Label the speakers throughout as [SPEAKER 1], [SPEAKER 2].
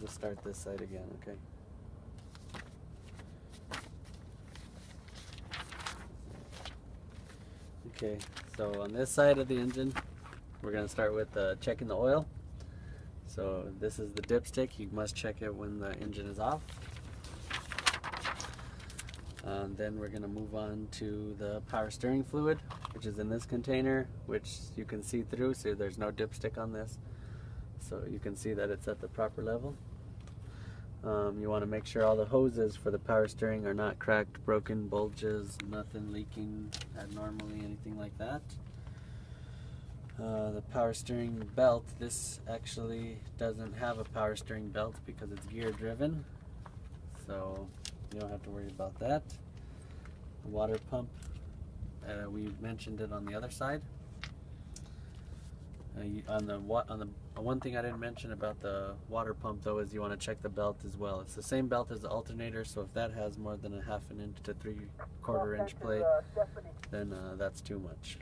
[SPEAKER 1] just start this side again, okay? Okay, so on this side of the engine, we're going to start with checking the oil. So this is the dipstick. You must check it when the engine is off. Then we're going to move on to the power steering fluid, which is in this container, which you can see through, so there's no dipstick on this. So you can see that it's at the proper level. You want to make sure all the hoses for the power steering are not cracked, broken, bulges, nothing leaking abnormally, anything like that. The power steering belt, this actually doesn't have a power steering belt because it's gear driven, so you don't have to worry about that. The water pump, we mentioned it on the other side. One thing I didn't mention about the water pump though is you want to check the belt as well. It's the same belt as the alternator, so if that has more than a 1/2 inch to 3/4 inch play, then that's too much.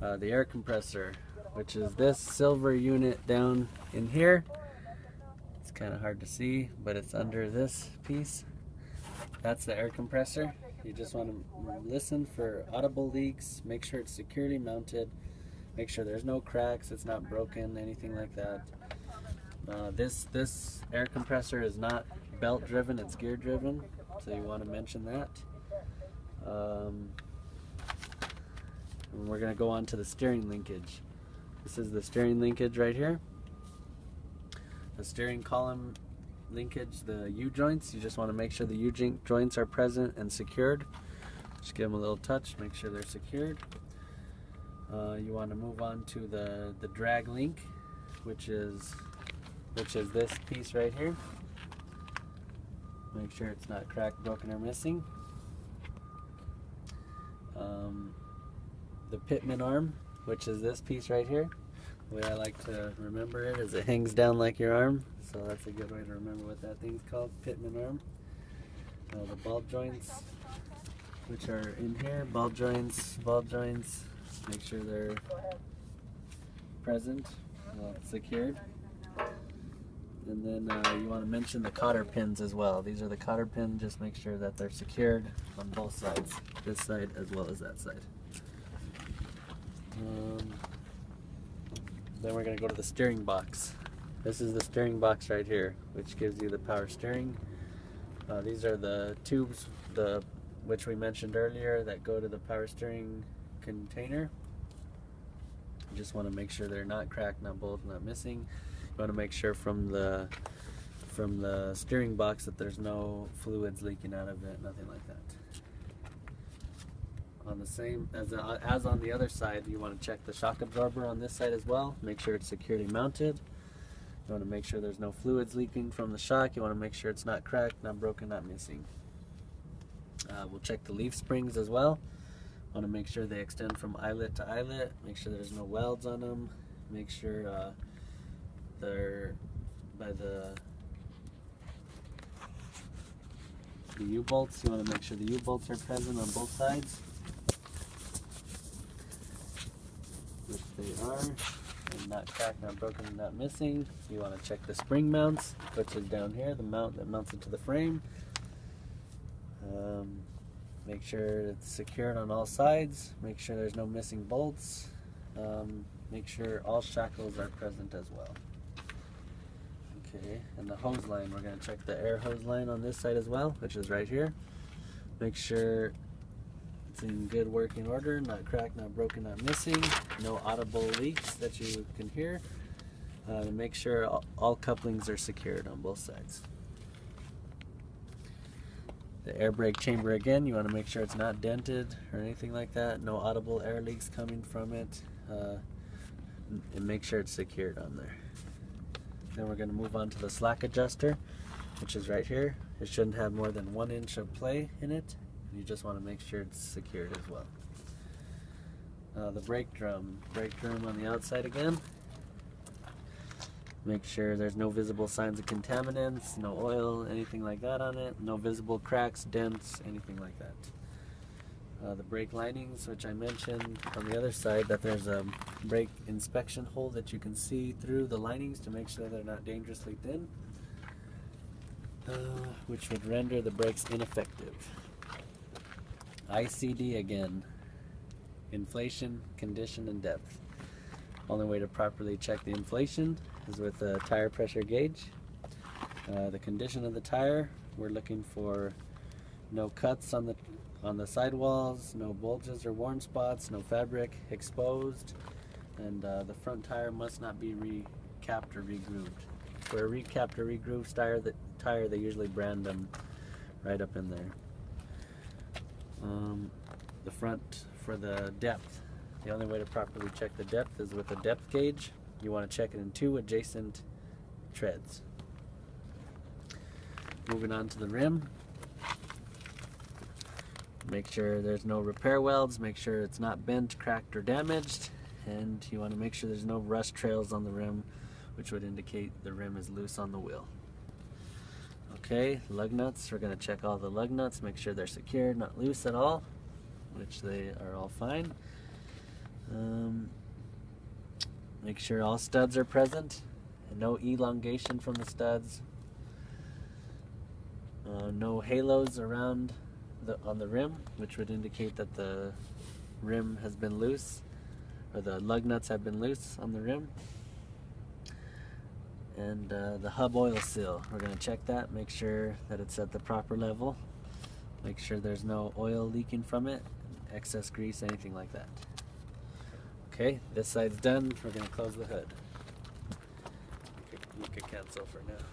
[SPEAKER 1] The air compressor, which is this silver unit down in here. It's kind of hard to see, but it's under this piece. That's the air compressor. You just want to listen for audible leaks, make sure it's securely mounted, make sure there's no cracks, it's not broken, anything like that. This air compressor is not belt driven, it's gear driven, so you want to mention that. And we're going to go on to the steering linkage. This is the steering linkage right here. The steering column linkage, the U-joints, you just want to make sure the U-joints are present and secured. Just give them a little touch, make sure they're secured. You want to move on to the drag link, which is this piece right here. Make sure it's not cracked, broken, or missing. The pitman arm, which is this piece right here. The way I like to remember it is it hangs down like your arm, so that's a good way to remember what that thing's called, pitman arm. The ball joints, which are in here, ball joints, make sure they're present, secured. And then you want to mention the cotter pins as well. These are the cotter pins, just make sure that they're secured on both sides, this side as well as that side. Then we're going to go to the steering box. This is the steering box right here, which gives you the power steering. These are the tubes, which we mentioned earlier, that go to the power steering container. You just want to make sure they're not cracked, not bulged, not missing. You want to make sure from the steering box that there's no fluids leaking out of it, nothing like that. On the same as on the other side, you want to check the shock absorber on this side as well. Make sure it's securely mounted. You want to make sure there's no fluids leaking from the shock. You want to make sure it's not cracked, not broken, not missing. We'll check the leaf springs as well. Want to make sure they extend from eyelet to eyelet. Make sure there's no welds on them. Make sure they're by the U-bolts. You want to make sure the U-bolts are present on both sides, which they are, and not cracked, not broken, not missing. You want to check the spring mounts, which is down here, the mount that mounts it to the frame. Make sure it's secured on all sides. Make sure there's no missing bolts. Make sure all shackles are present as well. Okay, and the hose line, we're going to check the air hose line on this side as well, which is right here. Make sure it's in good working order, not cracked, not broken, not missing. No audible leaks that you can hear. Make sure all couplings are secured on both sides. The air brake chamber, again, you want to make sure it's not dented or anything like that. No audible air leaks coming from it. And make sure it's secured on there. Then we're going to move on to the slack adjuster, which is right here. It shouldn't have more than 1 inch of play in it. You just want to make sure it's secured as well. The brake drum on the outside again. Make sure there's no visible signs of contaminants, no oil, anything like that on it. No visible cracks, dents, anything like that. The brake linings, which I mentioned on the other side, that there's a brake inspection hole that you can see through the linings to make sure they're not dangerously thin, which would render the brakes ineffective. ICD again, inflation, condition, and depth. Only way to properly check the inflation is with a tire pressure gauge. The condition of the tire, we're looking for no cuts on the sidewalls, no bulges or worn spots, no fabric exposed, and the front tire must not be recapped or regrooved. For a recapped or regrooved tire, they usually brand them right up in there. The front, for the depth, the only way to properly check the depth is with a depth gauge. You want to check it in 2 adjacent treads. Moving on to the rim. Make sure there's no repair welds, make sure it's not bent, cracked, or damaged, and you want to make sure there's no rust trails on the rim, which would indicate the rim is loose on the wheel. Okay, lug nuts, we're going to check all the lug nuts, make sure they're secured, not loose at all, which they are all fine. Make sure all studs are present, and no elongation from the studs. No halos around on the rim, which would indicate that the rim has been loose, or the lug nuts have been loose on the rim. And the hub oil seal, we're going to check that, make sure that it's at the proper level, make sure there's no oil leaking from it, excess grease, anything like that. Okay, this side's done, we're going to close the hood. You can cancel for now.